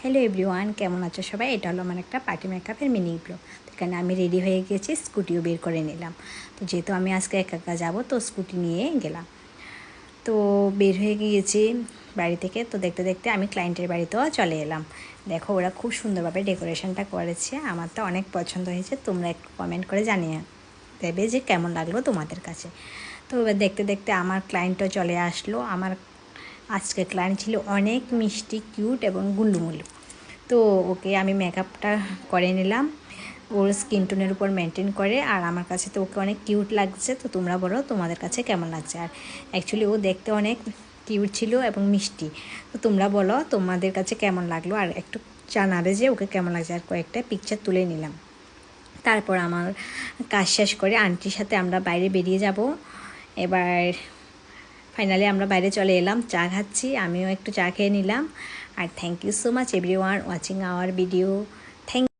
Hello everyone, কেমন আছো সবাই? এটা হলো আমার একটা পার্টি মেকআপের মিনি ব্লগ। এখানে আমি রেডি হয়ে গেছি, স্কুটিও বের করে নিলাম। তো যেহেতু আমি আজকে একা একা যাবো, তো স্কুটি নিয়ে গেলাম। তো বের হয়ে গিয়েছি বাড়ি থেকে। তো দেখতে দেখতে আমি ক্লায়েন্টের বাড়িতেও চলে এলাম। দেখো, ওরা খুব সুন্দরভাবে ডেকোরেশনটা করেছে, আমার তো অনেক পছন্দ হয়েছে। তোমরা একটু কমেন্ট করে জানিয়ে দেবে যে কেমন লাগলো তোমাদের কাছে। তো এবার দেখতে দেখতে আমার ক্লায়েন্টও চলে আসলো। আমার আজকে ক্লায়েন্ট ছিল অনেক মিষ্টি, কিউট এবং গুল্লুমুল্লু। তো ওকে আমি মেকআপটা করে নিলাম, ওর স্কিন টোনের উপর মেনটেন করে। আর আমার কাছে তো ওকে অনেক কিউট লাগছে। তো তোমরা বলো তোমাদের কাছে কেমন লাগছে। আর অ্যাকচুয়ালি ও দেখতে অনেক কিউট ছিল এবং মিষ্টি। তো তোমরা বলো তোমাদের কাছে কেমন লাগলো, আর একটু জানাবে যে ওকে কেমন লাগছে। আর কয়েকটা পিকচার তুলে নিলাম। তারপর আমার কাজ শেষ করে আন্টির সাথে আমরা বাইরে বেরিয়ে যাব। এবার ফাইনালি আমরা বাইরে চলে এলাম, চা খাচ্ছি, আমিও একটু চা খেয়ে নিলাম। আর thank you so much everyone watching our video. Thank